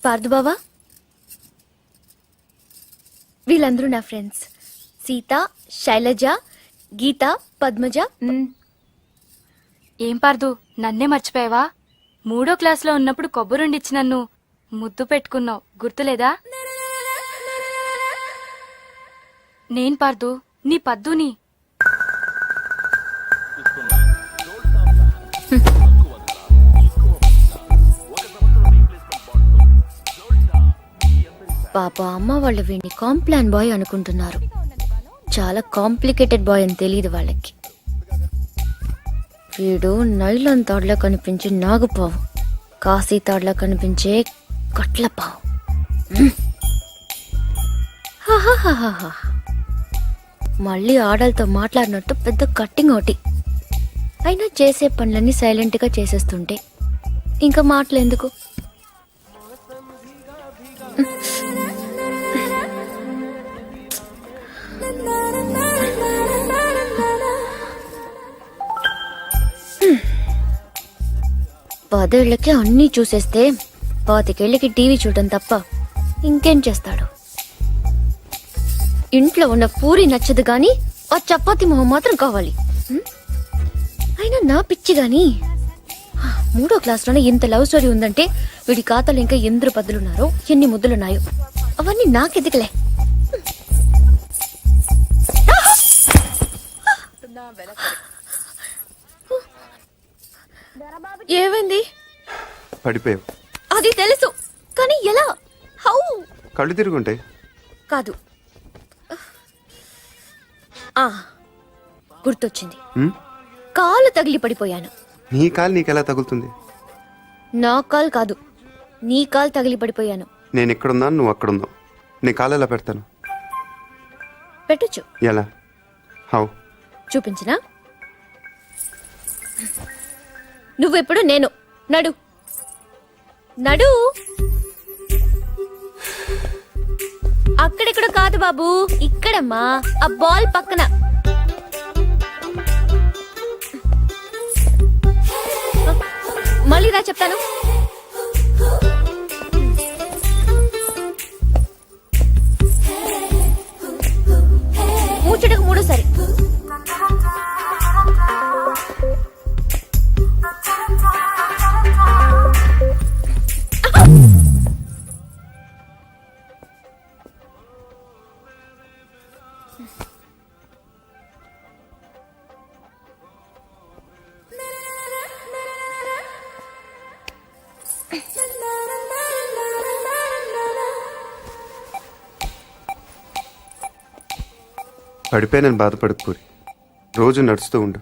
పార్దు బావా, వీళ్ళందరూ నా ఫ్రెండ్స్. సీత, శైలజ, గీత, పద్మజ. ఏం పార్దు, నన్నే మర్చిపోయావా? 3వ క్లాస్లో ఉన్నప్పుడు కొబ్బరుండిచ్చి నన్ను ముద్దు పెట్టుకున్నావు, గుర్తులేదా? నేను పార్దు, నీ పద్దుని. పాప అమ్మ వాళ్ళు వీడిని కాంప్లాన్ బాయ్ అనుకుంటున్నారు. చాలా కాంప్లికేటెడ్ బాయ్ అని తెలియదు వాళ్ళకి. వీడు నైలాన్ తాడులా కనిపించే నాగుపావు, కాశీ తాడులా కనిపించే కట్లపావు. మళ్ళీ ఆడలతో మాట్లాడినట్టు పెద్ద కట్టింగ్ ఒకటి. అయినా చేసే పనులన్నీ సైలెంట్ గా చేసేస్తుంటే ఇంకా మాటలు ఎందుకు? పదేళ్లకి అన్నీ చూసేస్తే 25 ఏళ్ళకి టీవీ చూడటం తప్ప ఇంకేం చేస్తాడు? ఇంట్లో ఉన్న పూరి నచ్చదు గాని ఆ చపాతి మొహం మాత్రం కావాలి. అయినా నా పిచ్చి గాని 3వ క్లాస్లోనే ఇంత లవ్ స్టోరీ ఉందంటే వీడి ఖాతాలో ఇంకా ఎందరు పద్దులున్నారో, ఎన్ని ముద్దులున్నాయో అవన్నీ నాకెదికలే. ఏమైంది? పడిపోయావు. అది తెలుసు, కానీ ఎలా? హౌ? కళ్ళు తిరుగుంటాయి. కాదు, గుర్తొచ్చింది. కాలు తగిలి పడిపోయాను. నీ కాలు నీకెలా తగులుతుంది? నా కాలు కాదు, నీ కాలు తగిలి పడిపోయాను. నేను ఎక్కడున్నాను, నువ్వు అక్కడున్నావు. నీ కాలు ఎలా పెడతాను? పెట్టొచ్చు. ఎలా? హౌ? చూపించనా? నువ్వెప్పుడు నేను. నడు నడు. అక్కడెక్కడ కాదు బాబు, ఇక్కడమ్మా, ఆ బాల్ పక్కన. మళ్ళీ రా చెప్తాను. ముచ్చటకు 3సారి. పడిపోయానని బాధపడకు పూరి. రోజు నడుస్తూ ఉండు,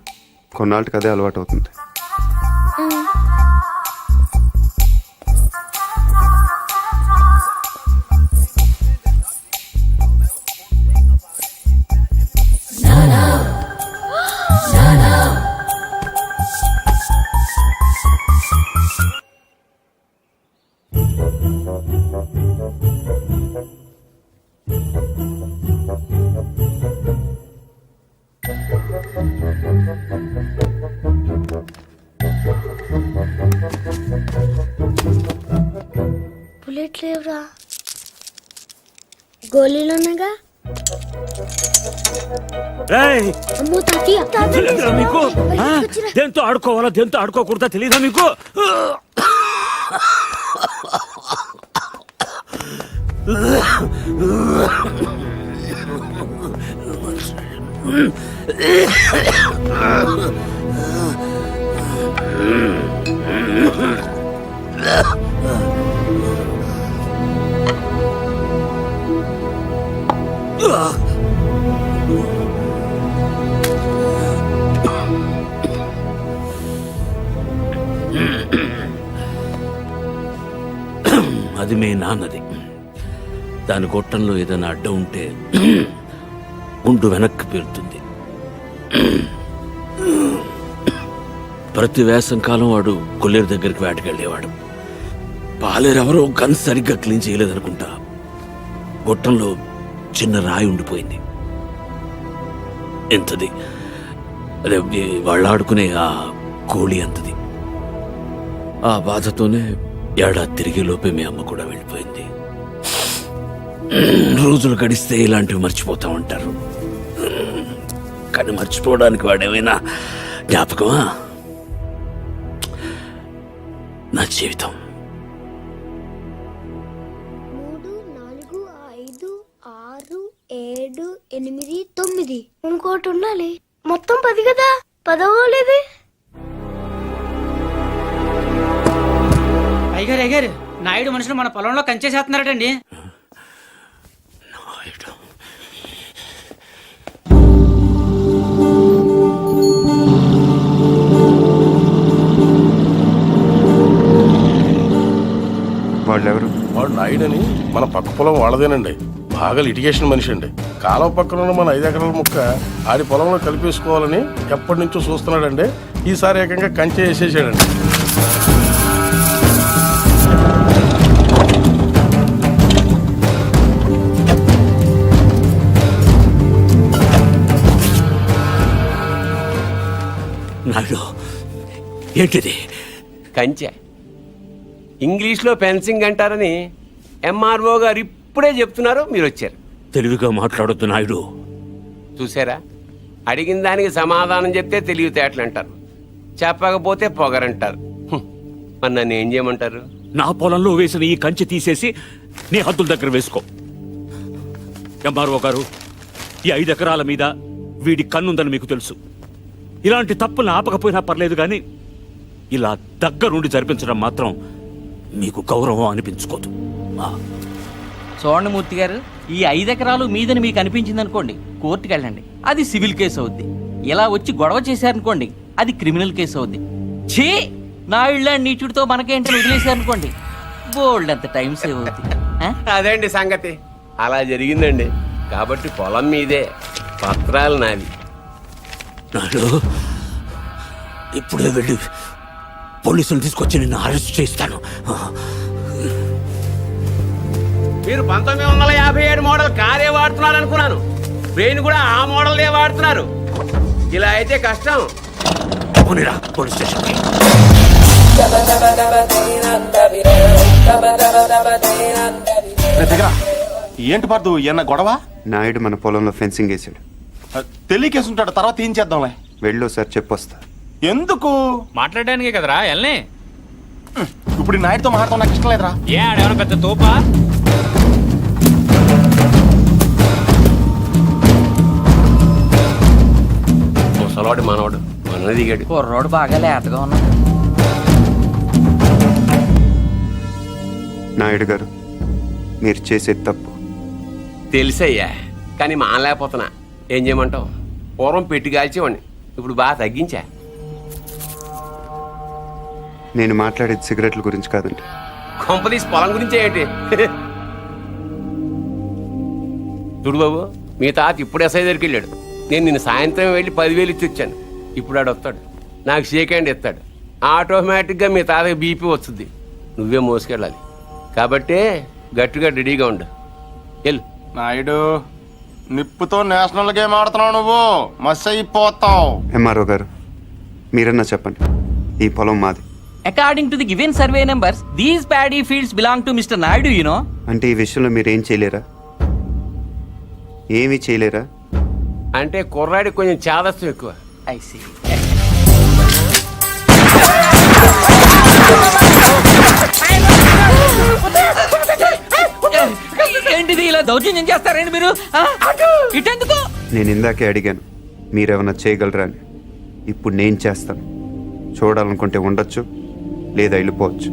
కొన్నాళ్ళకి అదే అలవాటు అవుతుంది. బుల్లెట్ లేవురా, గోళీలున్నాగా. అమ్మో తాతయ్య, తెలీదురా మీకు? దేంతో ఆడుకోవాలా దేంతో ఆడుకోకూడదా తెలీదా మీకు? అది మీ నాన్నది. దాని గొట్టంలో ఏదైనా అడ్డం ఉంటే గుండు వెనక్కి పేరుతుంది. ప్రతి వేసంకాలం వాడు కొల్లేరు దగ్గరికి వేటకెళ్ళేవాడు. పాలేరెవరో గన్ సరిగ్గా క్లీన్ చేయలేదనుకుంటా. గొట్టంలో చిన్న రాయి ఉండిపోయింది. ఎంతది, అదే వాళ్ళు ఆడుకునే ఆ కోళి అంతది. ఆ బాధతోనే ఏడాది తిరిగే లోపే మీ అమ్మ కూడా వెళ్ళిపోయింది. రోజులు గడిస్తే ఇలాంటివి మర్చిపోతా ఉంటారు, కానీ మర్చిపోవడానికి వాడేమైనా జ్ఞాపకమా? నా జీవితం 3, 4, 5, 6, 7, 8, 9 ఇంకోటి ఉండాలి. మొత్తం 10 కదా, 10 అయ్యగారు నాయుడు మనుషులు మన పొలంలో కంచేసేస్తున్నారటండి. నాయుడు. వాళ్ళెవరు? వాడు నాయుడని మన పక్క పొలం వాళ్ళదేనండి. బాగా లిటిగేషన్ మనిషి అండి. కాలువ పక్కన ఉన్న మన 5 ఎకరాల ముక్క ఆడి పొలంలో కలిపేసుకోవాలని ఎప్పటి నుంచో చూస్తున్నాడండి. ఈసారి ఏకంగా కంచె వేసేసాడండి. నాయుడు, ఏంటిది? కంచె ఇంగ్లీష్లో ఫెన్సింగ్ అంటారని ఎంఆర్ఓ గారు ఇప్పుడే చెప్తున్నారు, మీరు వచ్చారు. తెలివిగా మాట్లాడొద్దు నాయుడు. చూసారా, అడిగిన దానికి సమాధానం చెప్తే తెలివితేటలు అంటారు, చెప్పకపోతే పొగరంటారు. మరి నన్ను ఏం చేయమంటారు? నా పొలంలో వేసిన ఈ కంచె తీసేసి నీ హద్దుల దగ్గర వేసుకో. ఎంఆర్ఓ గారు, ఈ 5 ఎకరాల మీద వీడి కన్నుందని మీకు తెలుసు. ఇలాంటి తప్పులు ఆపకపోయినా పర్లేదు, కానీ ఇలా దగ్గరుండి జరిపించడం మాత్రం మీకు గౌరవం అనిపించుకోదు. చూడండి మూర్తి గారు, ఈ 5 ఎకరాలు మీదని మీకు అనిపించింది అనుకోండి, కోర్టుకు వెళ్ళండి, అది సివిల్ కేసు అవుద్ది. ఇలా వచ్చి గొడవ చేశారనుకోండి, అది క్రిమినల్ కేసు అవుద్ది. ఛీ, నా ఇళ్ళ నీచుడితో మనకేంటని వదిలేశారనుకోండి, బోల్డ్ అంత టైం సేవ్ అవుద్ది. అదేండి సంగతి, అలా జరిగిందండి. కాబట్టి పొలం మీదే, పత్రాలు నావి. నాయుడు, ఇప్పుడే వెళ్ళి పోలీసులు తీసుకొచ్చి నిన్ను అరెస్ట్ చేస్తాను. మీరు 1957 మోడల్ కారే వాడుతున్నారు అనుకున్నాను. బ్రెయిన్ కూడా ఆ మోడల్దే వాడుతున్నారు. ఇలా అయితే కష్టం. పోనీరా పోలీస్ స్టేషన్కి. ఏంటి పర్దు ఎన్న గొడవ? నాయుడు మన పొలంలో ఫెన్సింగ్ వేసాడు. తెలియకేసుంటాడు, తర్వాత ఏం చేద్దాంలే. వెళ్ళో సార్ చెప్పొస్తా. ఎందుకు? మాట్లాడడానికే కదరా ఎల్ని. ఇప్పుడు ఈ నాయుడుతో మాట్లాడటం నాకు ఇష్టం లేదురా. ఏ ఆడేమన్నా పెద్ద తోపా? ముసలోడు మనోడు మన దిగాడు. కుర్రోడు బాగా లేతగా ఉన్నాడు. నాయుడు గారు, మీరు చేసేది తప్పు. తెలుసయ్యా, కానీ మానలేకపోతున్నా. ఏం చేయమంటావు? పూర్వం పెట్టి కాల్చేవాడిని, ఇప్పుడు బాగా తగ్గించా. నేను మాట్లాడేది సిగరెట్ల గురించి కాదండి. కొంపదీసి పొలం గురించే ఏంటి? చూడు బాబు, మీ తాత ఇప్పుడు ఎస్ఐ దగ్గరికి వెళ్ళాడు. నేను నిన్న సాయంత్రం వెళ్ళి 10,000 ఇచ్చి వచ్చాను. ఇప్పుడు ఆడు వస్తాడు, నాకు షేక్ హ్యాండ్ ఇస్తాడు. ఆటోమేటిక్గా మీ తాతకి బీపీ వస్తుంది. నువ్వే మోసుకెళ్ళాలి. కాబట్టే గట్టిగా రెడీగా ఉండు. వెళ్ళు. నాయుడు, నిప్పుతో నేషనల్ గేమ్ ఆడుతున్నావు నువ్వు, మస్ అయిపోతావు. ఎంఆర్ఓ గారు, మీరన్నా చెప్పండి, ఈ పొలం మాది. According to the given survey numbers, these paddy fields belong to mister Naidu, you know. అంటే ఈ విషయంలో మీరు ఏం చేయలేరా? ఏమీ చేయలేరా? అంటే కుర్రాడికి కొంచెం చాదస్తం ఎక్కువ. I see. ఏంటిది, ఇలా దౌర్జన్యం చేస్తారండి మీరు? ఇటెందుకు? నేను ఇందాకే అడిగాను మీరేమన్నా చేయగలరా అని. ఇప్పుడు నేను చేస్తాను. చూడాలనుకుంటే ఉండొచ్చు, లేదా వెళ్ళిపోవచ్చు.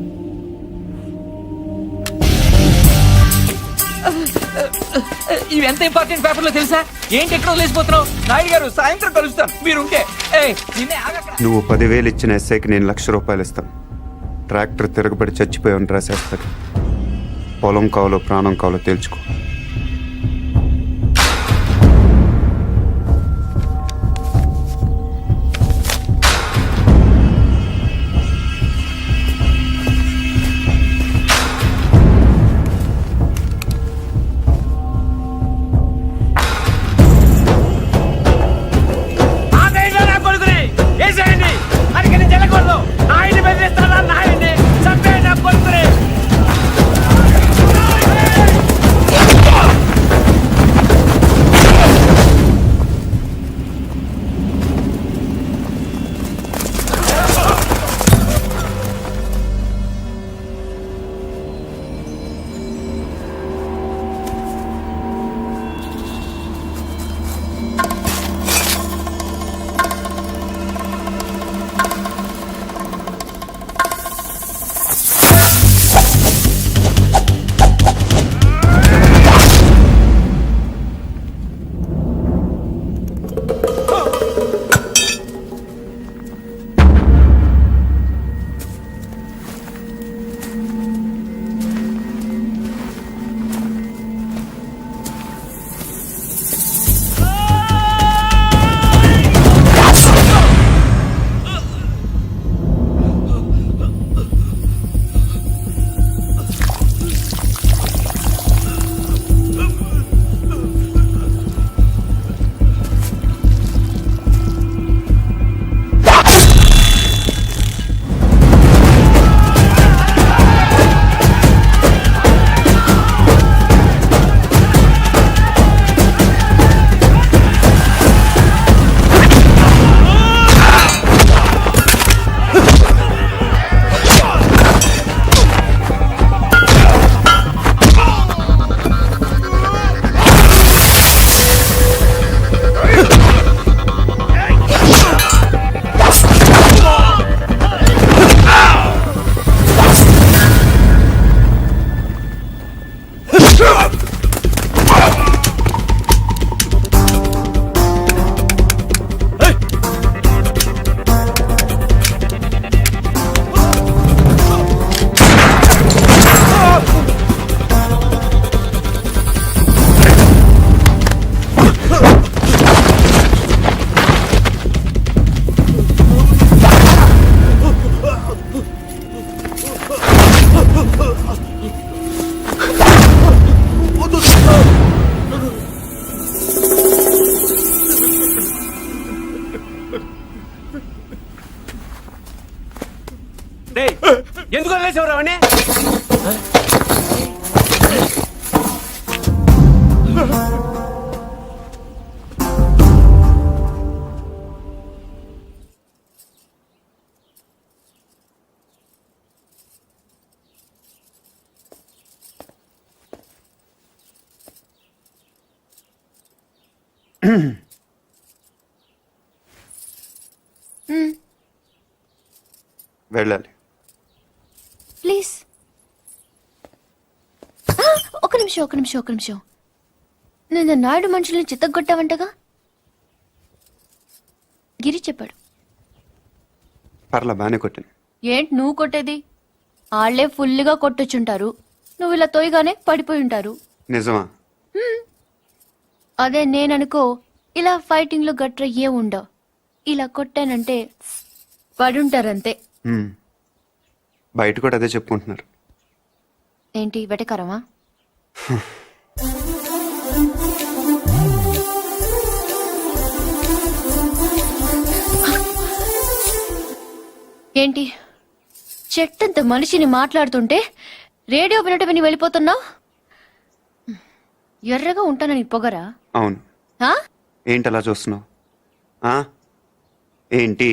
ఇవి ఎంత ఇంపార్టెంట్ పేపర్లో తెలుసా? ఏంటి ఎక్కడ వదిలేసిపోతున్నావు? నాయుడు గారు, సాయంత్రం కలుస్తాను, మీరుంటే. నువ్వు 10,000 ఇచ్చిన ఎస్ఐకి నేను ₹1,00,000 ఇస్తాను. ట్రాక్టర్ తిరగబడి చచ్చిపోయావని రాసేస్తాడు. పొలం కావాలో ప్రాణం కావాలో తేల్చుకో. నాయుడిని బెదిరిస్తాడా? నాయుడిని చంపేయండి నా కొడుకుని. డేయ్, ఎందుకు వదిలేసేవరా వాడిని? వెళ్ళాలి. ప్లీజ్. ఒక నిమిషం. నేను నాయుడు మనుషుల్ని చిత్తగొట్టావంటగా? గిరి చెప్పాడు. పర్లా బాగానే కొట్టాను. ఏంటి నువ్వు కొట్టేది? ఆళ్లే ఫుల్గా కొట్టొచ్చుంటారు, నువ్వు ఇలా తోయగానే పడిపోయి ఉంటారు. నిజమా? అదే నేననుకో, ఇలా ఫైటింగ్ లో గట్ర ఏ ఉండవు. ఇలా కొట్టానంటే పడుంటారంతే. బయట కూడా అదే చెప్పుకుంటున్నారు. ఏంటి వెటకారమా? ఏంటి చెట్టంత మనిషిని మాట్లాడుతుంటే రేడియో వినట విని వెళ్ళిపోతున్నావు? ఎర్రగా ఉంటానని పొగరా? అవును. ఆ? ఏంటి అలా చూస్తున్నావు? ఏంటి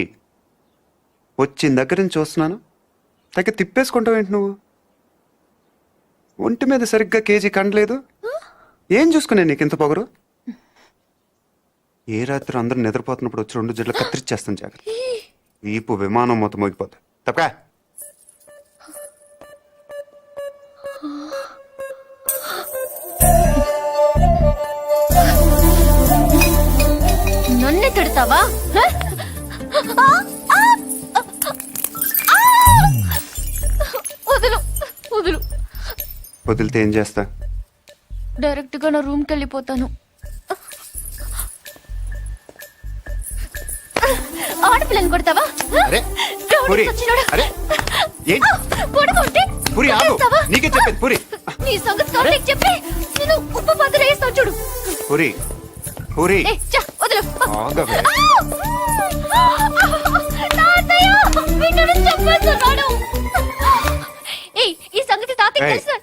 వచ్చిన దగ్గర నుంచి చూస్తున్నాను, తగ్గ తిప్పేసుకుంటావు ఏంటి నువ్వు? ఒంటి మీద సరిగ్గా కేజీ కండలేదు. ఏం చూసుకునే నీకు ఇంత పొగరు? ఏ రాత్రి అందరూ నిద్రపోతున్నప్పుడు వచ్చి 2 జడ్లు కత్తిరిచ్చేస్తాను జాగ్రత్త. వీపు విమానం మొత్తం మోగిపోతా. తప్పకా నన్నే తిడతావా? వదులు వదులు. వదిలితే ఏం చేస్తా? డైరెక్ట్ గా నా రూమ్ కి వెళ్ళిపోతాను. ఆడపిల్లని కొడతావా? అరే రౌడీ పురి, సచ్చినోడా. అరే ఏంటి కొడుకుంటే పురి ఆగు. కొట్టేస్తావా? నీకే చెప్పేది పురి. నీ సంగతి కావాలని చెప్పి నేను ఉప్పు పాత్ర వేస్తాను చూడు. పురి పురి ఏ, చా, వదులు. ఆగవే. తాతయ్య, వీడిని చంపేస్తున్నాడు. ఏయ్, ఈ సంగతి తాతయ్య ఏయ్. తెలుసా?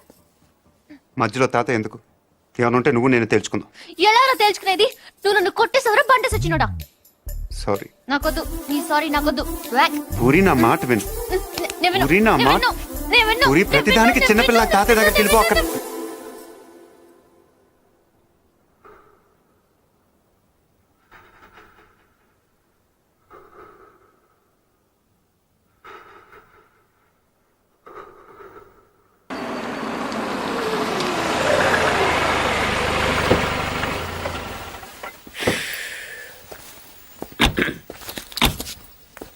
మధ్యలో తాత ఎందుకు? ఏమైనా ఉంటే నువ్వు నేను తెలుసుకుందాం. ఎలా తేల్చుకునేది? నువ్వు నన్ను కొట్టేసవరా బండ సచ్చినోడా? సారీ నాకొద్దు నీ సారీ, నాకొద్దు. వ్యాక్. పూరి, నా మాట విను. నేను విన్ను, పూరి, నా నేను మాట విన్ను, నేను విన్ను, పూరి, నేను ప్రతిదానికి విన్ను, చిన్నపిల్ల నేను తాతయ్య దగ్గరికి వెళ్ళిపో. అక్కడ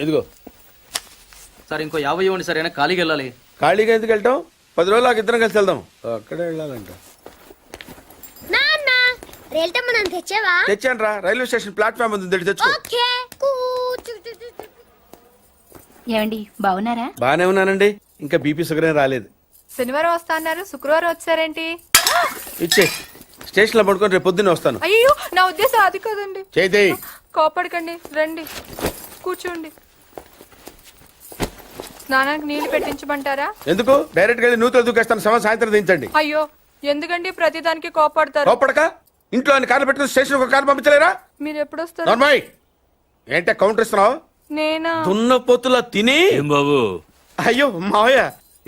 ఇదిగో సార్ ఇంకో 50 ఇవ్వండి సార్, అయినా ఖాళీకి వెళ్ళాలి. ఖాళీగా ఎందుకు వెళ్తాం? 10 రోజులు నాకు ఇద్దరం కలిసి వెళ్దాం. అక్కడే వెళ్ళాలంట. నాన్న రేల్టమ్మ నన్ను తెచ్చావా? తెచ్చాను రా, రైల్వే స్టేషన్ ప్లాట్ఫామ్ ఉంది, తెచ్చుకో. ఓకే. ఏమండి బాగున్నారా? బానే ఉన్నానండి, ఇంకా బీపీ షుగర్ ఏం రాలేదు. శనివారం వస్తా అన్నారు, శుక్రవారం వచ్చారేంటి? ఇచ్చే స్టేషన్ లో పడుకొని రేపు పొద్దున్నే వస్తాను. అయ్యో నా ఉద్దేశం అది కాదండి. చేతి కోపడకండి, రండి కూర్చోండి. స్నానానికి నీళ్లు పెట్టించమంటారా? ఎందుకు? డైరెక్ట్ గా వెళ్ళి నూతులు దూకేస్తాను, సాయంత్రం దించండి. అయ్యో ఎందుకండి ప్రతిదానికి కోపడతారు? కోపడక ఇంట్లో అన్ని కార్లు పెట్టుకుని స్టేషన్ ఒక కారు పంపించలేరా? మీరు ఎప్పుడు వస్తారు? నార్మల్ ఏంటే కౌంటర్ ఇస్తున్నావు? నేనా? దున్న పొత్తులా తిని. ఏం బాబు అయ్యో మావయ్య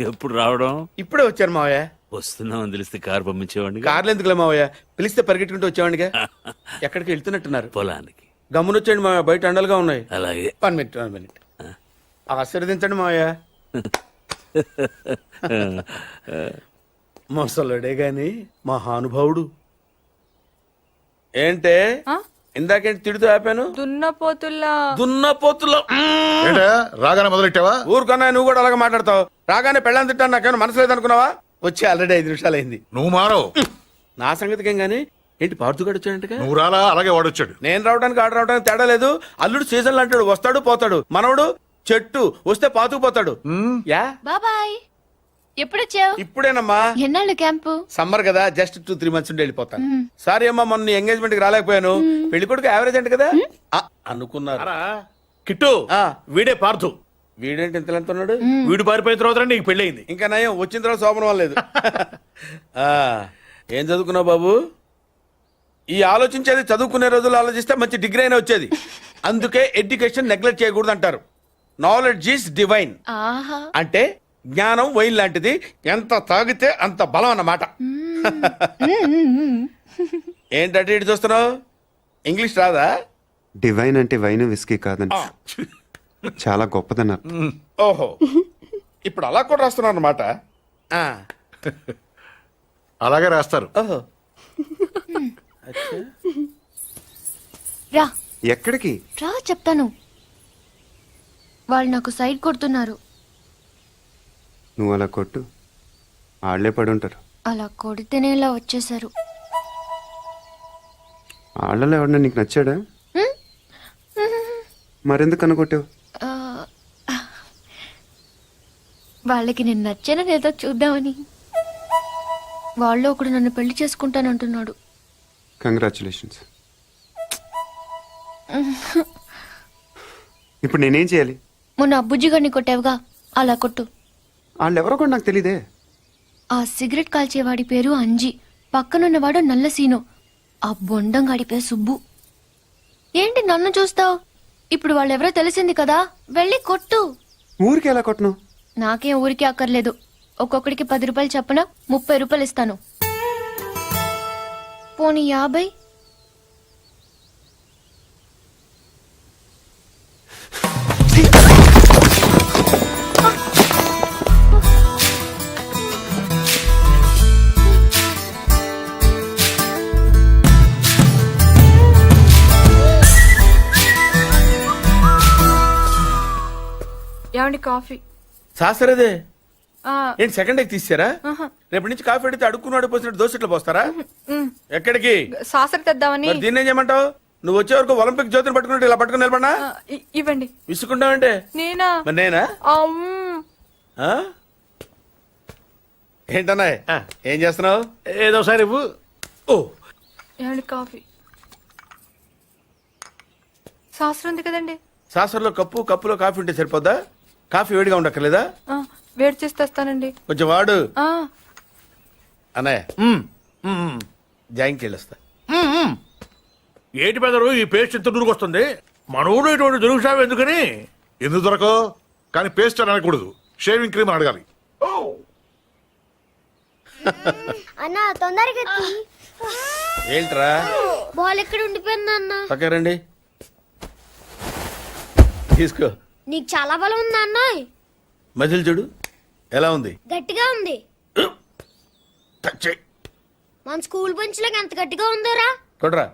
ఎప్పుడు రావడం? ఇప్పుడే వచ్చాను మావయ్య. వస్తున్నామని తెలిస్తే కారు పంపించేవాడిని. కార్లు ఎందుకులే మావయ్య, పిలిస్తే పరిగెట్టుకుంటూ వచ్చేవాడిగా. ఎక్కడికి వెళ్తున్నట్టున్నారు? పొలానికి. గమ్మునొచ్చేయండి మావయ్య, బయట అండలుగా ఉన్నాయి. అలాగే. 1 మినిట్ ఆశీర్వదించండి మావయ్య. మొసలుడే గాని మహానుభావుడు. ఏంటే ఇందాకేంటి తిడుతూ ఆపాను? దున్నపోతుల్లో రాగానే మొదలెట్టావా? ఊరుకన్నా నువ్వు కూడా అలాగే మాట్లాడతావు. రాగానే పెళ్ళని తిట్టాను, నాకేమైనా మనసు లేదనుకున్నావా? వచ్చి ఆల్రెడీ 5 నిమిషాలు అయింది. నువ్వు మారవు. నా సంగతికేం గానీ ఏంటి పార్తుగాడు వచ్చాడంటగా? నువ్వు రాలా, అలాగే వాడొచ్చాడు. నేను రావడానికి ఆడు రావడానికి తేడా లేదు. అల్లుడు సీజన్లు అంటాడు, వస్తాడు పోతాడు. మనవడు చెట్టు వస్తే పాతుకుపోతాడు. యా బాబాయ్. ఎప్పుడొచ్చావు? ఇప్పుడేనమ్మా. ఎన్నాళ్ళు క్యాంపు? సమ్మర్ కదా, జస్ట్ 2-3 మంత్స్ ఉండి వెళ్ళిపోతాను. సారీ అమ్మా, మొన్న ఎంగేజ్మెంట్ కి రాలేకపోయాను. పెళ్లి కొడుకు యావరేజ్ అంట కదా అనుకున్నారు. కిట్టు వీడే పార్థు. వీడేంటి ఇంత ఎంత ఉన్నాడు? వీడు పారిపోయిన తర్వాత నీకు పెళ్ళయింది. ఇంకా నయం వచ్చిన తర్వాత శోభనం అవ్వలేదు. ఆ, ఏం చదువుకున్నావు బాబు? ఈ ఆలోచించేది చదువుకునే రోజులు ఆలోచిస్తే మంచి డిగ్రీ అయినా వచ్చేది. అందుకే ఎడ్యుకేషన్ నెగ్లెక్ట్ చేయకూడదు అంటారు. Knowledge is divine. ఆహా. అంటే జ్ఞానం వైన్ లాంటిది, ఎంత తాగితే అంత బలం అన్నమాట. ఏంటంటే ఇటు చూస్తున్నావు? ఇంగ్లీష్ రాదా? డివైన్ అంటే వైన్ విస్కీ కాదండి, చాలా గొప్పదన్నారు. ఓహో, ఇప్పుడు అలా కూడా రాస్తున్నావు అన్నమాట. అలాగే రాస్తారు. ఓహో, రా ఎక్కడికి? రా చెప్తాను. వాళ్ళు నాకు సైడ్ కొడుతున్నారు. నువ్వు అలా కొట్టు, ఆళ్లే పడి ఉంటారు. అలా కొడితేనే ఇలా వచ్చేసారు. ఆళ్ళలో ఎవడన్నా నీకు నచ్చాడా? మరెందుకు అనుకొట్టావు? ఆ, వాళ్ళకి నేను నచ్చానని ఏదో చూద్దామని. వాళ్ళు ఒకడు నన్ను పెళ్లి చేసుకుంటానంటున్నాడు. కంగ్రాచులేషన్స్. ఇప్పుడు నేనేం చేయాలి? మొన్న అబ్బుజ్జి గారిని కొట్టావుగా, అలా కొట్టు. వాళ్ళెవరో కూడా నాకు తెలీదే. ఆ సిగరెట్ కాల్చేవాడి పేరు అంజి, పక్కనున్నవాడు నల్ల సీను, ఆ బొండం గాడి పేరు సుబ్బు. ఏంటి నన్ను చూస్తావు? ఇప్పుడు వాళ్ళెవరో తెలిసింది కదా, వెళ్ళి కొట్టు. ఊరికి ఎలా కొట్టను? నాకేం ఊరికి అక్కర్లేదు. ఒక్కొక్కడికి 10 రూపాయలు చప్పున 30 రూపాయలు ఇస్తాను. పోనీ 50? ఏమండి కాఫీ? శాస్త్రదే ఏంటి సెకండ్ ఎగ్ తీసారా? రేపటి నుంచి కాఫీ అడిగితే అడుక్కున్నాడు పోసినట్టు దోశ ఇట్లా పోస్తారా? ఎక్కడికి? సాసర తెద్దామని. మరి దీన్ని ఏం చేయమంటావు? నువ్వు వచ్చే వరకు ఒలింపిక్ జ్యోతిని పట్టుకున్నట్టు ఇలా పట్టుకుని నిలబడినా ఇవ్వండి. విసుకుంటావంటే నేనా? మరి నేనా? ఆ? ఏంటన్నా ఏం చేస్తున్నావు? ఏదో సార్ ఇవ్వు. ఓ, ఏమండి కాఫీ? శాస్త్రం ఉంది కదండి. సాసర్లో కప్పు, కప్పులో కాఫీ ఉంటే సరిపోద్దా? కాఫీ వేడిగా ఉండక్కర్లేదా? వేడి చేసి తెస్తానండి. కొంచెం వాడు అన్నయ్య. జాయింకి వెళ్ళొస్తా. ఏంటి పెదరు ఈ పేస్ట్ ఎంత దూరకు వస్తుంది? మన ఊళ్ళో ఇటువంటి దొరుకుతావు ఎందుకని? ఎందుకు దొరకవు? కానీ పేస్ట్ అని అనకూడదు, షేవింగ్ క్రీమ్ అడగాలి. అన్న తొందరగా తీ. ఏంట్రా? బాల్ ఎక్కడ ఉండిపోయింది అన్న? పక్క రండి, తీసుకో. నీకు చాలా బలం ఉందా అన్న? మజిల్ చూడు ఎలా ఉంది? గట్టిగా ఉంది. టచ్ చెయ్. మన స్కూల్ బెంచ్ లాగా ఎంత గట్టిగా ఉందోరా. కొట్టురా,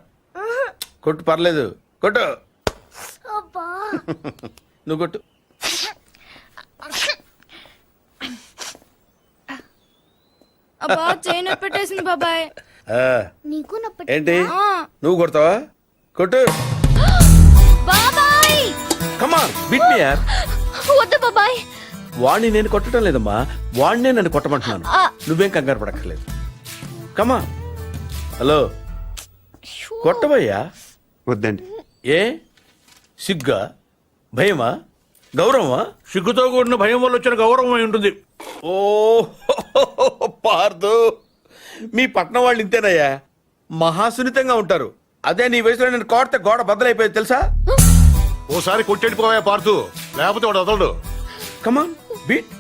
కొట్టు, పర్లేదు, కొట్టు. అబ్బా. నువ్వు కొట్టు. అబ్బా చైన్ పెట్టేసింది బాబాయ్. ఆ, నీకు నొప్పి. ఏంటి నువ్వు కొడతావా? కొట్టు. బాబాయ్ కమాన్ బిట్ మీ యార్. వద్దు బాబాయ్. వాణ్ణి నేను కొట్టడం లేదమ్మా, వాణ్ణే నన్ను కొట్టమంటున్నాను. నువ్వేం కంగారు పడక్కర్లేదు. కమా. హలో, కొట్టబోయ్యా. వద్దండి. ఏ సిగ్గా, భయమా, గౌరవమా? సిగ్గుతో కూడిన భయం వల్ల వచ్చిన గౌరవం అయి ఉంటుంది. ఓ పార్దు, మీ పట్నం వాళ్ళు ఇంతేనయ్యా, మహాసున్నితంగా ఉంటారు. అదే నీ వయసులో నేను కొడితే గోడ బద్దలైపోయేది తెలుసా? ఓసారి కొట్టెడిపోయా పార్తు, లేకపోతే వాడు వదలడు. కమాన్ బీట్.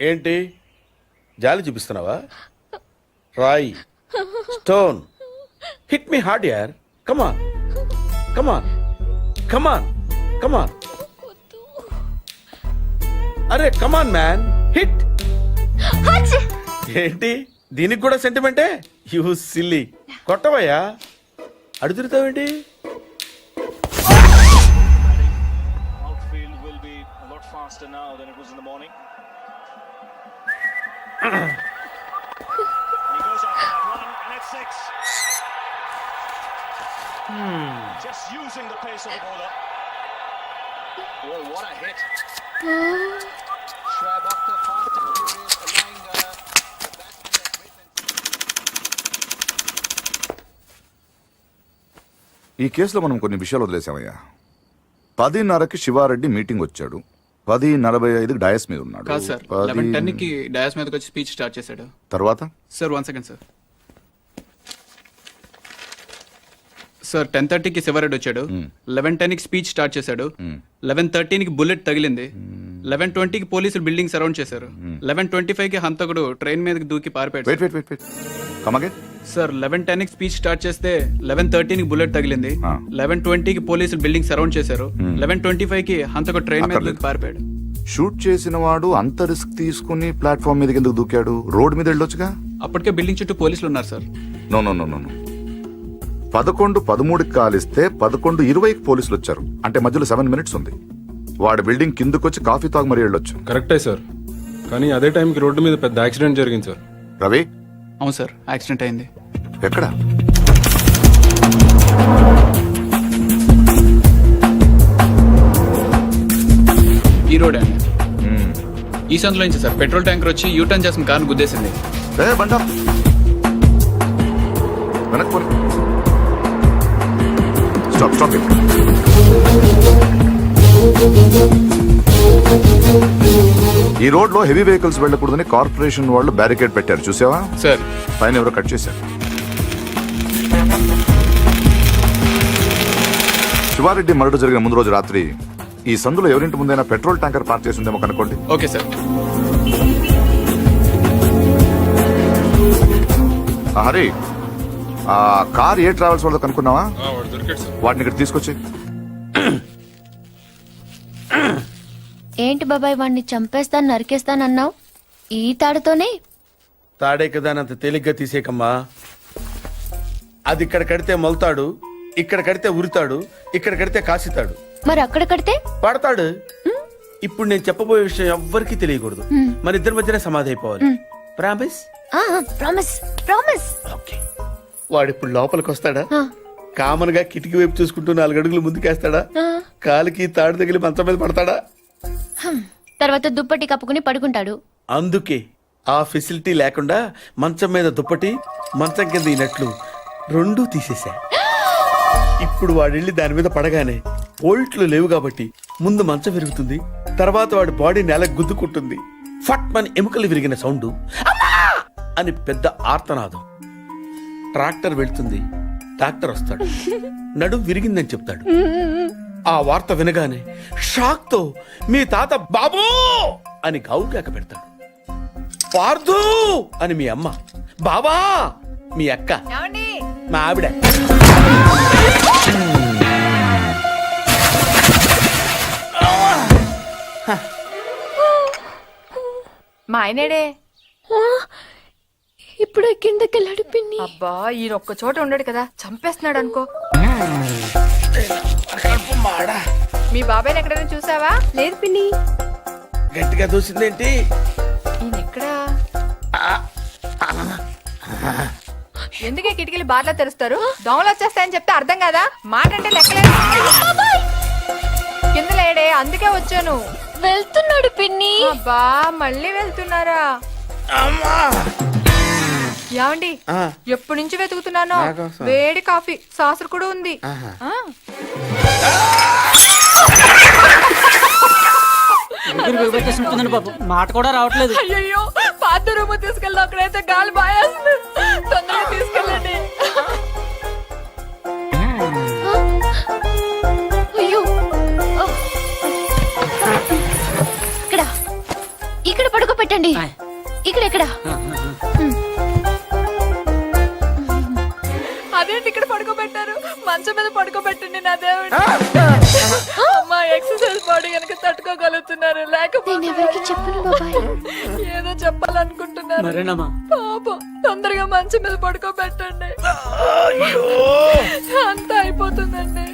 ఏంటి జాలి చూపిస్తున్నావా? రాయి, స్టోన్, హిట్ మీ హార్డ్ యార్. కమాన్ కమాన్ కమాన్ కమాన్. అరే కమాన్ మ్యాన్, హిట్. ఏంటి దీనికి కూడా సెంటిమెంటే? You silly. కొట్టవయ్యా, అడుగుతావేంటి? Just using the pace of the bowler. Oh, what a hit. Schwab off the fast and furious, allowing the batsman a great ఈ కేసులో మనం కొన్ని విషయాలు వదిలేసామయ్యా. 10:30కి శివారెడ్డి మీటింగ్ వచ్చాడు. 10:45కి డయాస్ మీద ఉన్నాడు. కాదు సార్, 11:10కి డయాస్ మీదకి వచ్చి స్పీచ్ స్టార్ట్ చేశాడు. తర్వాత సార్ 1 సెకండ్ సార్. సార్ 10:30కి శివారెడ్డి వచ్చాడు. 11:10కి స్పీచ్ స్టార్ట్ చేశాడు. 11:13కి బుల్లెట్ తగిలింది. 11:20కి పోలీసులు బిల్డింగ్ సరౌండ్ చేశారు. 11:25కి హంతకుడు ట్రైన్ మీదకి దూకి పారిపోయాడు. Wait wait wait wait come again. Sir 11:10కి స్పీచ్ స్టార్ట్ చేస్తే 11:13కి బుల్లెట్ తగిలింది. 11:20కి పోలీసులు బిల్డింగ్ సరౌండ్ చేశారు. 11:25కి హంతకుడు ట్రైన్ మీద దూకి పారిపోయాడు. షూట్ చేసిన వాడు అంత రిస్క్ తీసుకుని ప్లాట్ఫామ్ మీదకి ఎందుకు దూకాడు? రోడ్ మీద వెళ్ళొచ్చుగా. అప్పటికే బిల్డింగ్ చుట్టూ పోలీసులు ఉన్నారు sir. No no no no no 11:13కి కాలిస్తే 11:20కి పోలీసులు వచ్చారు. అంటే మధ్యలో 7 మినిట్స్ ఉంది. వాడు బిల్డింగ్ కిందకొచ్చి కాఫీ తాగు మరీ వెళ్ళొచ్చు. కరెక్టే సార్, కానీ అదే టైంకి రోడ్డు మీద పెద్ద యాక్సిడెంట్ జరిగింది సార్. రవి, అవును సార్, యాక్సిడెంట్ అయింది. ఎక్కడ? ఈ రోడ్ అండి. ఈ సందులో నుంచి సార్ పెట్రోల్ ట్యాంకర్ వచ్చి యూటర్న్ చేసిన కారును గుద్దేసింది. బండా వెనక్కి పోనీ. Stop stop. ఈ రోడ్ లో హెవీ వెహికల్స్ వెళ్ళకూడదని కార్పొరేషన్ వాళ్ళు బ్యారికేడ్ పెట్టారు, చూసావా? సార్ పైన ఎవరో కట్ చేశారు. శివారెడ్డి మర్డర్ జరిగిన ముందు రోజు రాత్రి ఈ సందులో ఎవరింటి ముందైనా పెట్రోల్ ట్యాంకర్ పార్క్ చేసి ఉందేమో కనుకోండి. Okay sir. హరి, ఆ కార్ ఏ ట్రావెల్స్ వాళ్ళతో కనుక్కున్నావా? వాడు దొరికాడు సార్. వాటిని ఇక్కడ తీసుకొచ్చి. ఏంటి బాబాయ్ వాడిని చంపేస్తాను నరికేస్తానన్నావు? ఈ తాడుతోనే? తాడే కదా అంత తేలిగ్గా తీసేకమ్మా. అది ఇక్కడ కడితే మొలతాడు, ఇక్కడ కడితే ఉరితాడు, ఇక్కడ కడితే కాసితాడు, మరి అక్కడ కడితే పడతాడు. ఇప్పుడు నేను చెప్పబోయే విషయం ఎవ్వరికీ తెలియకూడదు. మన ఇద్దరి మధ్యనే సమాధి అయిపోవాలి. ప్రామిస్? Promise promise. ఓకే. వాడు ఇప్పుడు లోపలికి వస్తాడా? కామన్ గా కిటికీ వైపు చూసుకుంటూ 4 అడుగులు ముందుకేస్తాడా? కాలికి తాడు తగిలి మంచం మీద పడతాడా? తర్వాత దుప్పటి కప్పుకుని పడుకుంటాడు. అందుకే ఆ ఫెసిలిటీ లేకుండా మంచం మీద దుప్పటి, మంచం కింద ఈ నట్లు రెండూ తీసేశా. ఇప్పుడు వాడెళ్ళి దాని మీద పడగానే బోల్ట్లు లేవు కాబట్టి ముందు మంచం విరుగుతుంది, తర్వాత వాడి బాడీ నేల గుద్దుకుంటుంది. ఫట్ మన ఎముకలు విరిగిన సౌండ్ అని పెద్ద ఆర్తనాదం. ట్రాక్టర్ వెళ్తుంది, డాక్టర్ వస్తాడు, నడుం విరిగిందని చెప్తాడు. ఆ వార్త వినగానే షాక్ తో మీ తాత బాబూ అని గావు కేక పెడతాడు. పార్దు అని మీ అమ్మ, బాబా మీ అక్క, మా ఆవిడ. మా ఆయనేడే? ఇప్పుడు కిందకెళ్ళాడు పిన్ని. అబ్బా ఈయన ఒక్క చోట ఉండడు కదా, చంపేస్తున్నాడు అనుకో. మీ బాబాయ్ ఎక్కడైనా చూసావా? లేదు పిన్ని. గట్టిగా దూసిందేంటి? ఈయన ఎక్కడా? ఎందుకే కిటికీలు బార్లా తెరుస్తారు? దోమలు వచ్చేస్తాయని చెప్తే అర్థం కదా? మాట అంటే లెక్కలేదు. కింద లేడే, అందుకే వచ్చాను. వెళ్తున్నాడు పిన్ని. అబ్బా మళ్ళీ వెళ్తున్నారా? ఏమండి, ఎప్పటి నుంచి వెతుకుతున్నాను. వేడి కాఫీ, సాసరు కూడా ఉంది. బాబు మాట కూడా రావట్లేదు. అయ్యో పాత రూమ్ తీసుకెళ్ళి అక్కడైతే గాలి బాయేస్తుంది. తొందరగా తీసుకెళ్ళండి. అయ్యో, ఇక్కడ ఇక్కడ పడుకోబెట్టండి. ఇక్కడ అదేంటి ఇక్కడ పడుకోబెట్టారు? మంచం మీద పడుకోబెట్టండి నా దేవుడు. అమ్మా ఎక్సర్సైజ్ బాడీ కనుక తట్టుకోగలుగుతున్నారు, లేకపోతే ఎవరికి చెప్పను బాబాయ్. ఏదో చెప్పాలనుకుంటున్నారు. పాపం తొందరగా మంచం మీద పడుకోబెట్టండి. అంతా అయిపోతుందండి.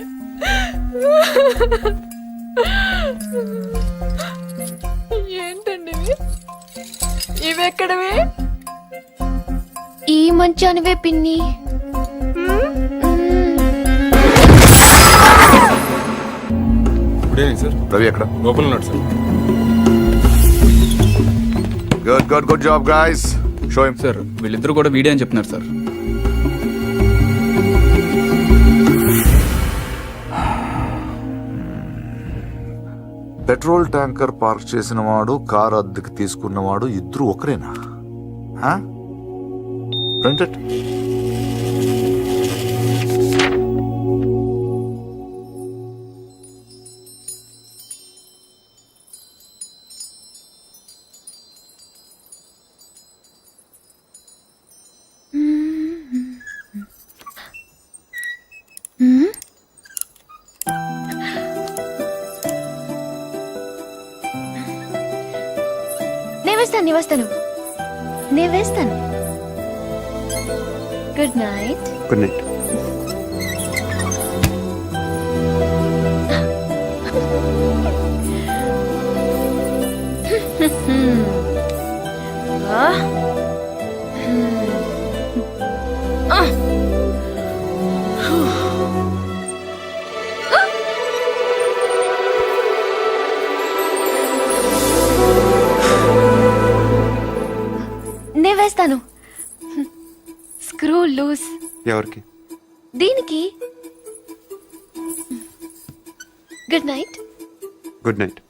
ఏంటండి ఇవి ఎక్కడవి? ఈ మంచానివే పిన్ని. సార్ రవి ఎక్కడ? లోపల ఉన్నాడు sir. Good good good job guys. Show him. Sir వీళ్ళిద్దరూ కూడా వీడియో అని చెప్తున్నారు సార్. పెట్రోల్ ట్యాంకర్ పార్క్ చేసిన వాడు కారు అద్దెకి తీసుకున్నవాడు ఇద్దరు ఒకరేనా? ప్రింటెడ్. నేను వస్తాను నేను వేస్తాను. Good night. Good night. నేను వేస్తాను. Screw loose. ఎవరికి? దీనికి. Good night. Good night.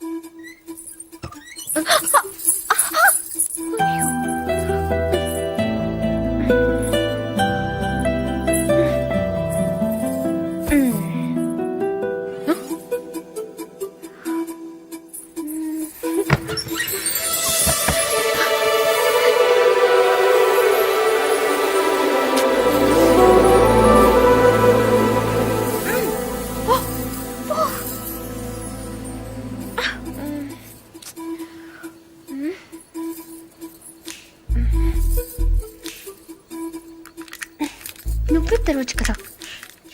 నువ్వే తెరవచ్చు కదా,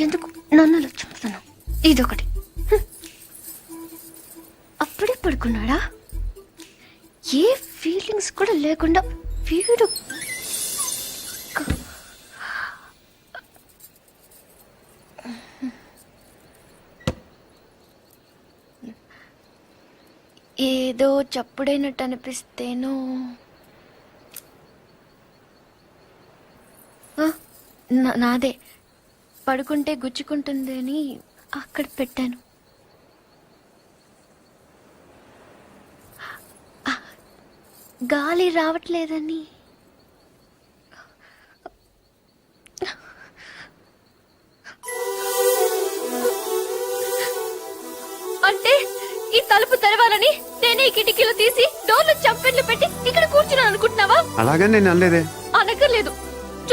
ఎందుకు నన్ను చంపుతాను? ఇదొకటి. అప్పుడే పడుకున్నాడా? ఏ ఫీలింగ్స్ కూడా లేకుండా వీడు. ఏదో చప్పుడైనట్టు అనిపిస్తేనో. నాదే. పడుకుంటే గుచ్చుకుంటుంది అని అక్కడ పెట్టాను. గాలి రావట్లేదని. అంటే ఈ తలుపు తెరవాలని నేనే ఈ కిటికీలు తీసి డోర్లు చంపెట్లు పెట్టి ఇక్కడ కూర్చున్నాను అనుకుంటున్నావా? అలాగని నేను అనలేదే. అనక్కర్లేదు.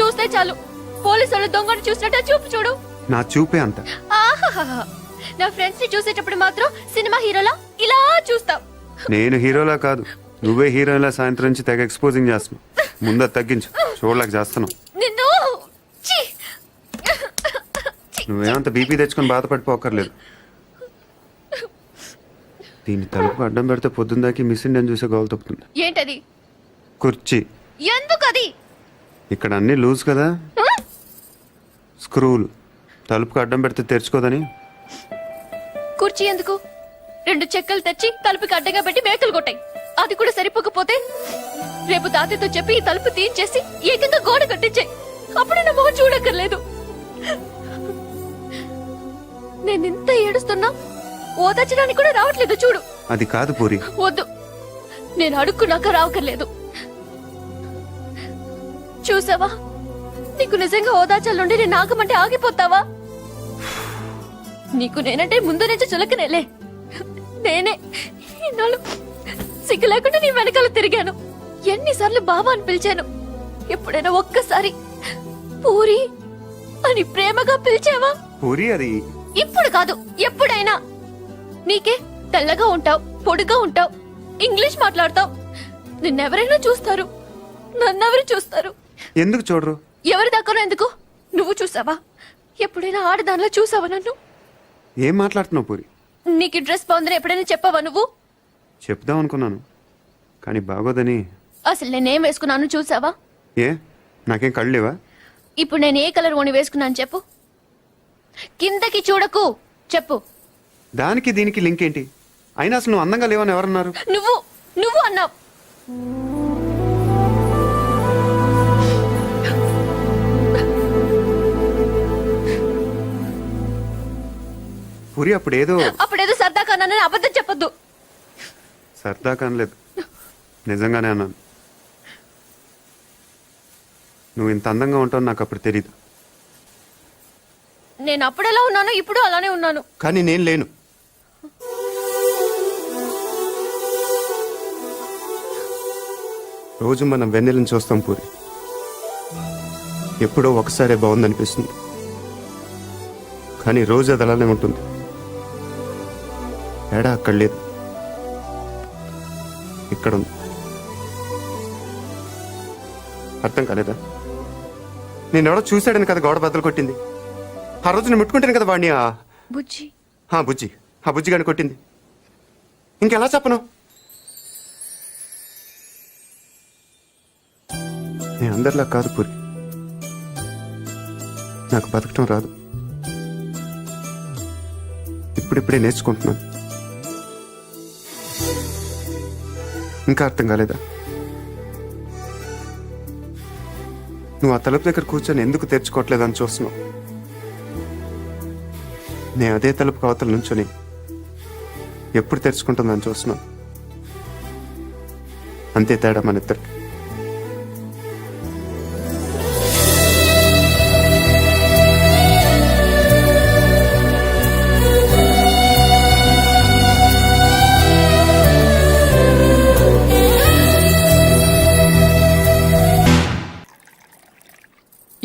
చూస్తే చాలు పోలీసులు దొంగను చూసినట్టు చూపు చూడు. నా చూపే అంత. ఆహాహా. నా ఫ్రెండ్స్ ని చూసేటప్పుడు మాత్రం సినిమా హీరోలా ఇలా చూస్తావు. నేను హీరోలా కాదు, నువ్వే హీరోలా సాయంత్రం నుంచి తెగ ఎక్స్పోజింగ్ చేస్తున్నావు. ముందు అది తగ్గించు, చూడలేక చేస్తున్నావు. నిన్ను ఛీ! నువ్వేమంత బీపీ తెచ్చుకొని బాధపడిపోకర్లేదు. దీన్ని తలుపు అడ్డం పెడితే పొద్దుందాకి మిస్ ఇండియన్ చూసే గోల్ తప్పుతుంది. ఏంటది? కుర్చీ. ఎందుకది? ఇక్కడ అన్ని లూజ్ కదా, స్క్రూలు. తలుపుకు అడ్డం పెడితే తెరుచుకోదని. కుర్చీ ఎందుకు? 2 చెక్కలు తెచ్చి తలుపుకి అడ్డంగా పెట్టి మేకలు కొట్టాయి. అది కూడా సరిపోకపోతే రేపు తాతయ్యతో చెప్పి ఈ తలుపు తీయించేసి ఏకంగా గోడ కట్టించాయి. అప్పుడు నా మొహం చూడక్కర్లేదు. నేనింత ఏడుస్తున్నా ఓదార్చడానికి కూడా రావట్లేదు చూడు. అది కాదు పూరి. వద్దు, నేను అడుక్కున్నాక రావక్కర్లేదు. చూసావా, నీకు నిజంగా ఓదార్చాలంటే నేను ఆగమంటే ఆగిపోతావా? నీకు నేనంటే ముందు నుంచి చులకనేలే. నేనే ఇన్నాళ్ళు సిగ్గు లేకుండా నీ వెనకాల తిరిగాను. ఎన్నిసార్లు బావా అని పిలిచాను. ఎప్పుడైనా ఒక్కసారి పూరి అని ప్రేమగా పిలిచావా? పూరి అది ఇప్పుడు కాదు, ఎప్పుడైనా. నీకే తెల్లగా ఉంటావు, పొడిగా ఉంటావు, ఇంగ్లీష్ మాట్లాడతావు. నిన్నెవరైనా చూస్తారు, నన్నెవరు చూస్తారు? ఎందుకు చూడరు? ఎవరి దాకానో ఎందుకు? నువ్వు చూసావా? ఎప్పుడైనా ఆడదానిలో చూసావా నన్ను? ఏం మాట్లాడుతున్నావు పూరి? నీకు ఈ డ్రెస్ బాగుందని ఎప్పుడైనా చెప్పావా నువ్వు? చెప్దాం అనుకున్నాను, కానీ బాగోదని. అసలు నేనేం వేసుకున్నాను చూసావా? ఏ, నాకేం కళ్ళు లేవా? ఇప్పుడు నేను ఏ కలర్ ఓని వేసుకున్నాను చెప్పు. కిందకి చూడకు, చెప్పు. దానికి దీనికి లింక్ ఏంటి? అయినా అసలు నువ్వు అందంగా లేవని ఎవరన్నారు? నువ్వు నువ్వు అన్నావు. పూరి అప్పుడేదో అప్పుడేదో సరదాగా అన్నానని అబద్ధం చెప్పొద్దు. సరదా కానలేదు, నిజంగానే అన్నాను. నువ్వు ఇంత అందంగా ఉంటావు నాకు అప్పుడు తెలీదు. నేను అప్పుడు ఎలా ఉన్నానో ఇప్పుడు అలానే ఉన్నాను. కానీ నేను లేను. రోజు మనం వెన్నెలను చూస్తాం పూరి, ఎప్పుడో ఒకసారే బాగుందనిపిస్తుంది, కానీ రోజు అది అలానే ఉంటుంది. తేడా అక్కడ లేదు, ఇక్కడ ఉంది. అర్థం కాలేదా? నేనెవడో చూశాడని కదా గోడ బద్దలు కొట్టింది. ఆ రోజు నేను ముట్టుకుంటాను కదా వాడిని. బుజ్జి ఆ బుజ్జి గాని కొట్టింది. ఇంకెలా చెప్పను? నేను అందరిలా కాదు పూరి, నాకు బతకటం రాదు. ఇప్పుడిప్పుడే నేర్చుకుంటున్నాను. ఇంకా అర్థం కాలేదా? నువ్వు ఆ తలుపు దగ్గర కూర్చొని ఎందుకు తెరుచుకోవట్లేదని చూస్తున్నావు. నేను అదే తలుపు కవతల నుంచొని ఎప్పుడు తెరుచుకుంటుందని చూస్తున్నాను. అంతే తేడా మన ఇద్దరికి.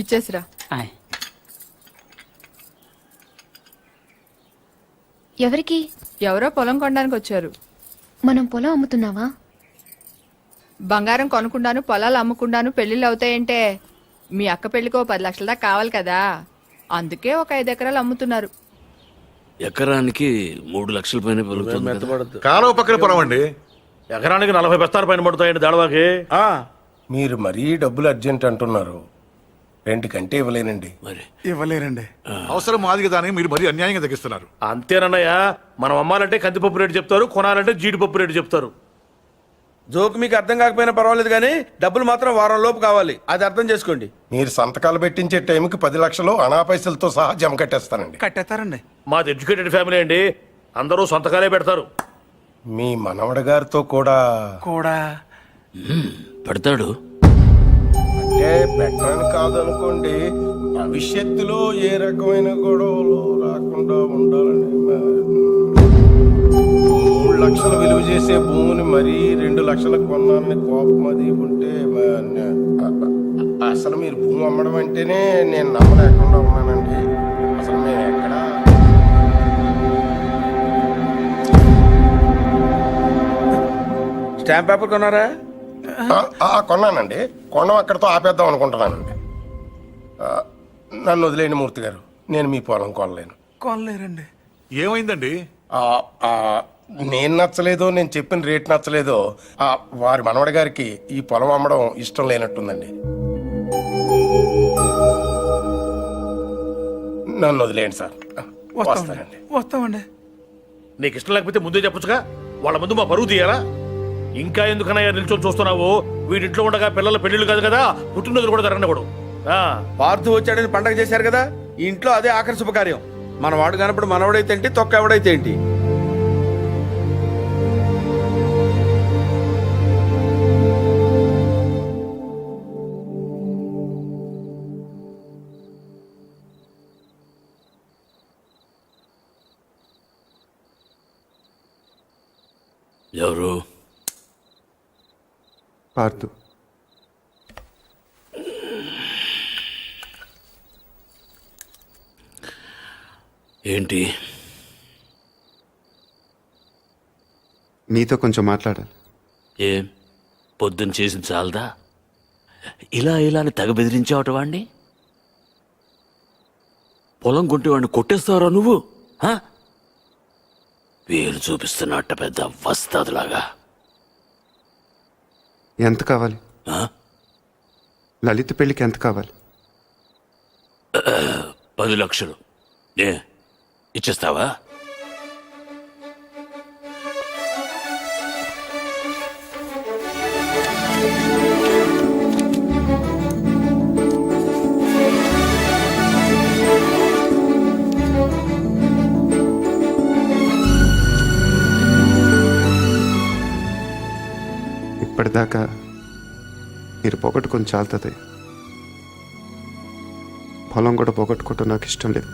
ఇచ్చేసిరా. ఎవరికి? ఎవరో పొలం కొనడానికి వచ్చారు. మనం పొలం అమ్ముతున్నావా? బంగారం కొనుక్కుండాను పొలాలు అమ్ముకుండాను పెళ్లిళ్ళు అవుతాయంటే మీ అక్క పెళ్లికో 10 లక్షల దాకా కావాలి కదా, అందుకే ఒక 5 ఎకరాలు అమ్ముతున్నారు. ఎకరానికి 3 లక్షల పైన పెరుగుతుంది. కాలువ పక్కన పొలం అండి. ఎకరానికి 40 బస్తాల పైన పడుతాయండి దాడవాకి. మీరు మరీ డబ్బులు అర్జెంట్ అంటున్నారు. 2 కంటే ఇవ్వలేనండి. ఇవ్వలేరండి. అవసరం మాది కదా అని మీరు మరీ అన్యాయంగా తగ్గిస్తున్నారు. అంతేనన్నయ్య, మనం అమ్మాలంటే కందిపప్పు రేటు చెప్తారు, కొనాలంటే జీడిపప్పు రేటు చెప్తారు. జోక్ మీకు అర్థం కాకపోయినా పర్వాలేదు కానీ డబ్బులు మాత్రం వారం లోపు కావాలి, అది అర్థం చేసుకోండి. మీరు సంతకాలు పెట్టించే టైంకి 10 లక్షలు అనా పైసలతో సహా జమ కట్టేస్తానండి. కట్టేస్తారండి. మాది ఎడ్యుకేటెడ్ ఫ్యామిలీ అండి, అందరూ సొంతకాలే పెడతారు. మీ మనవడ గారితో కూడా పెడతాడు. అంటే పెట్టని కాదనుకోండి, భవిష్యత్తులో ఏ రకమైన గొడవలు రాకుండా ఉండాలని. 3 లక్షలు విలువ చేసే భూమిని మరీ 2 లక్షలకు కొన్నానని కోపం అది ఉంటే అసలు మీరు భూమి అమ్మడం అంటేనే నేను నమ్మలేకుండా ఉన్నానండి. అసలు మేము ఎక్కడ స్టాంప్ పేపర్ కొన్నారా? కొన్నానండి. కొనం అక్కడితో ఆపేద్దాం అనుకుంటున్నానండి. నన్ను వదిలేండి మూర్తి గారు, నేను మీ పొలం కొనలేను. ఏమైందండి? నేను నచ్చలేదో, నేను చెప్పిన రేట్ నచ్చలేదో వారి మనవడి గారికి ఈ పొలం అమ్మడం ఇష్టం లేనట్టుందండి. నన్ను వదిలేండి సార్, వస్తానండి. వస్తామండి. నీకు ఇష్టం లేకపోతే ముందే చెప్పొచ్చుగా, వాళ్ళ ముందు మా పరువు తీయాలా? ఇంకా ఎందుకనయ్యా నిల్చొని చూస్తున్నావు? వీడింట్లో ఉండగా పిల్లల పెళ్లిళ్ళు కాదు కదా, పుట్టినరోజులు కూడా జరగనివ్వడు. పార్థు వచ్చాడని పండగ చేశారు కదా, ఈ ఇంట్లో అదే ఆఖరి శుభకార్యం. మన వాడు కానప్పుడు మనవడైతే ఏంటి, తొక్క ఎవడైతే ఏంటి. ఎవరు? పార్థు. ఏంటి? మీతో కొంచెం మాట్లాడాలి. ఏం పొద్దున్న చేసింది చాలదా? ఇలా అని తెగ బెదిరించావట వాణ్ణి. పొలం కొంటే వాడిని కొట్టేస్తావరా నువ్వు? వేలు చూపిస్తున్నట్ట పెద్ద వస్తాదులాగా. ఎంత కావాలి? లలిత పెళ్లికి ఎంత కావాలి? 10 లక్షలు. ఇచ్చేస్తావా? దాకా మీరు పోగొట్టుకొని చాలుతుంది. పొలం కూడా పోగొట్టుకోవటం నాకు ఇష్టం లేదు.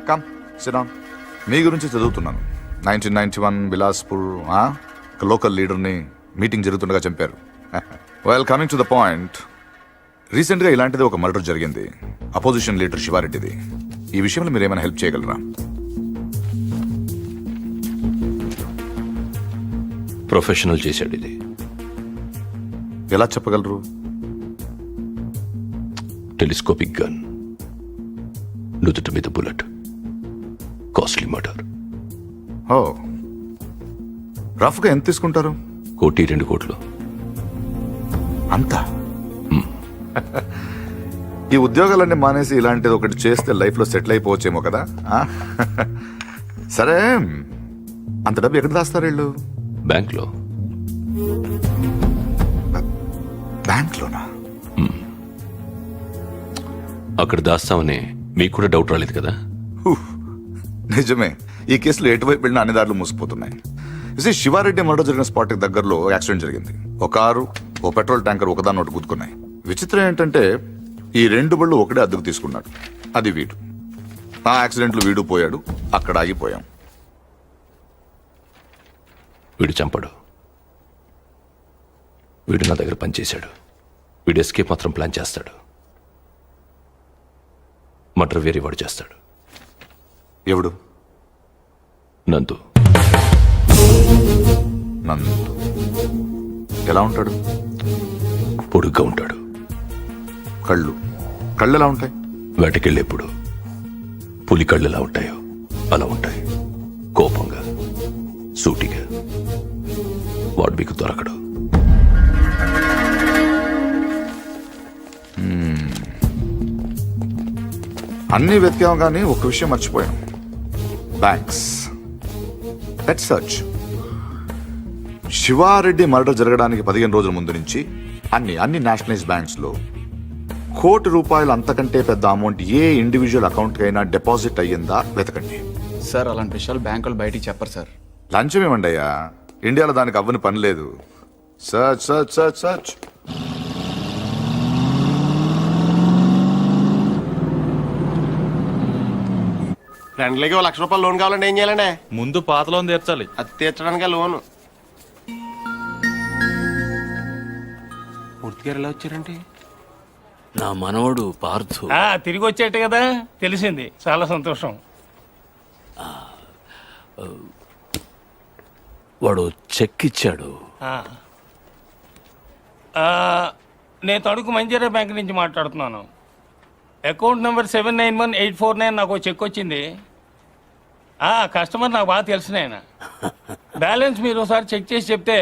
కమ్ సిరాన్, మీ గురించి చదువుతున్నాను. 1991 బిలాస్పూర్ ఒక లోకల్ లీడర్ని మీటింగ్ జరుగుతుండగా చంపారు. Well, coming to the point, రీసెంట్గా ఇలాంటిది ఒక మర్డర్ జరిగింది, అపోజిషన్ లీడర్ శివారెడ్డిది. ఈ విషయంలో మీరు ఏమైనా హెల్ప్ చేయగలరా? ప్రొఫెషనల్ చేశాడు ఇది. ఎలా చెప్పగలరు? టెలిస్కోపిక్ గన్, నుదుటి మీద బుల్లెట్, కాస్ట్లీ మర్డర్. ఓ, రఫ్గా ఎంత తీసుకుంటారు? 1-2 కోట్లు. అంతా? ఈ ఉద్యోగాలన్నీ మానేసి ఇలాంటిది ఒకటి చేస్తే లైఫ్లో సెటిల్ అయిపోవచ్చేమో కదా. సరే, అంత డబ్బు ఎక్కడ దాస్తారు వీళ్ళు? బ్యాంక్లో. బ్యాంక్లోనా? అక్కడ దాస్తామని మీకు కూడా డౌట్ రాలేదు కదా? నిజమే, ఈ కేసులో ఎటువైపు వెళ్ళిన అన్ని దారులు మూసిపోతున్నాయి. శివారెడ్డి మర్డర్ జరిగిన స్పాట్కి దగ్గరలో యాక్సిడెంట్ జరిగింది. ఒక కారు, ఓ పెట్రోల్ ట్యాంకర్ ఒకదాన్ని ఒకటి గుద్దుకున్నాయి. విచిత్రం ఏంటంటే ఈ 2 బళ్ళు ఒకటే అద్దెకు తీసుకున్నాడు. అది వీడు. ఆ యాక్సిడెంట్లో వీడు పోయాడు, అక్కడ ఆగిపోయాం. వీడు చంపడు. వీడు నా దగ్గర పనిచేశాడు. వీడు ఎస్కేప్ మాత్రం ప్లాన్ చేస్తాడు. మర్డర్ వేరే వాడు చేస్తాడు. ఎవడు? నందు. నందు ఎలా ఉంటాడు? పొడుగ్గా ఉంటాడు. కళ్ళు ఎలా ఉంటాయి? వేటకెళ్ళేప్పుడు పులి కళ్ళు ఎలా ఉంటాయో అలా ఉంటాయి. కోపంగా, సూటిగా. వాడు మీకు దొరకడు. అన్నీ వెతికాం కానీ ఒక విషయం మర్చిపోయాం. Banks. Let's search. Shivareddy murder జరగడానికి 15 రోజుల ముందు నుంచి అన్ని నేషనలైజ్ బ్యాంక్స్ లో ₹1,00,00,000 అంతకంటే పెద్ద అమౌంట్ ఏ ఇండివిజువల్ అకౌంట్ కైనా డిపాజిట్ అయ్యిందా వెతకండి. సార్ అలాంటి విషయాలు బ్యాంకులు బయటికి చెప్పరు సార్. లంచం ఏమండి అయ్యా, ఇండియాలో దానికి అవ్వని పని లేదు. Search search search search. ఫ్రెండ్లీకి ₹1,00,000 లోన్ కావాలంటే ఏం చేయాలండి? ముందు పాత లోన్ తీర్చాలి. అది తీర్చడానికి లోను. పూర్తిగా ఎలా వచ్చారంటే? నా మనవడు పార్థు తిరిగి వచ్చేట్టు కదా, తెలిసింది. చాలా సంతోషం. వాడు చెక్ ఇచ్చాడు. నేను తణుకు మంజీరా బ్యాంక్ నుంచి మాట్లాడుతున్నాను. అకౌంట్ నెంబర్ 791849 నాకు చెక్ వచ్చింది. కస్టమర్ నాకు బాగా తెలిసిన ఆయన. బ్యాలెన్స్ మీరు ఒకసారి చెక్ చేసి చెప్తే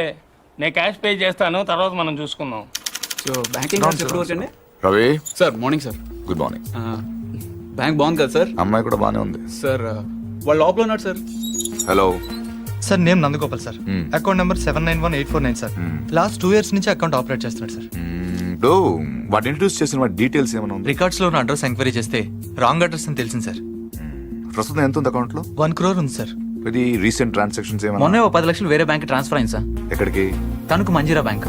నేను క్యాష్ పే చేస్తాను, తర్వాత మనం చూసుకుందాం. సో బ్యాంకింగ్ ఎప్పుడు వచ్చండి? Ravi sir morning sir. Good morning. Bank బాగుంది కదా సార్? అమ్మాయి కూడా బాగానే ఉంది సార్. వాళ్ళు లోపల ఉన్నారు sir. Hello sir, name Nandagopal sir. Account number 791849 sir. Last 2 years నుంచి అకౌంట్ ఆపరేట్ చేస్తున్నాడు సార్. వాడు ఇంట్రడ్యూస్ చేసిన వాటి డీటెయిల్స్ ఏమైనా ఉంది? రికార్డ్స్ లో ఉన్న అడ్రస్ ఎంక్వైరీ చేస్తే రాంగ్ అడ్రస్ అని తెలిసింది సార్. ప్రస్తుతం ఎంత ఉంది అకౌంట్ లో? 1 crore ఉంది సార్. ఇది రీసెంట్ ట్రాన్సాక్షన్స్ ఏమైనా? మొన్నే 10 లక్షలు వేరే బ్యాంక్ ట్రాన్స్ఫర్ అయింది సార్. ఎక్కడికి? తణుకు మంజీరా బ్యాంక్.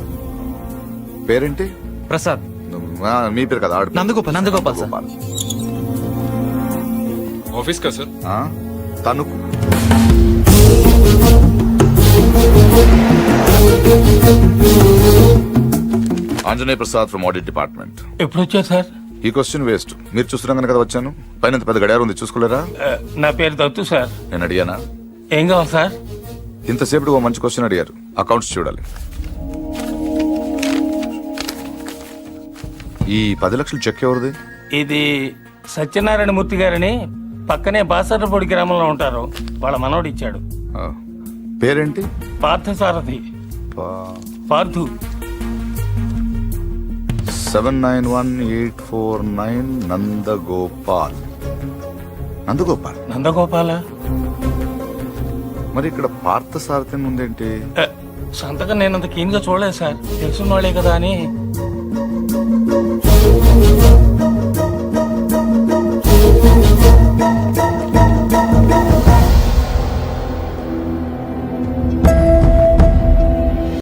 పేరేంటి? ప్రసాద్. మీ పేరు కదా? నందగోపాల్ సార్. ఆఫీస్ కా sir? Tanuku. Anjaneya Prasad from audit department. ఎప్పుడు వచ్చారు సార్? ఈ క్వశ్చన్ వేస్ట్. మీరు చూస్తున్నాం కదా వచ్చాను. పైన పెద్ద గడియారం ఉంది, చూసుకోలేరా? నా పేరు దత్తు సార్. నేను అడిగానా? ఏం కావాలి సార్? ఇంతసేపు ఓ మంచి క్వశ్చన్ అడిగారు. అకౌంట్స్ చూడాలి. ఈ 10 లక్షలు చెక్ ఎవరిది? ఇది సత్యనారాయణ మూర్తి గారని పక్కనే బాసర్లపొడి గ్రామంలో ఉంటారు. వాళ్ళ మనోడు ఇచ్చాడు. పేరేంటి? పార్థసారథి. పార్థు. 791849 నందగోపాల్. నందగోపాల మరి ఇక్కడ పార్థ సారథ్యం ఉందేంటి? సంతకం నేను అంత కీన్ గా చూడలేదు సార్ తెలుసున్న వాళ్ళే కదా అని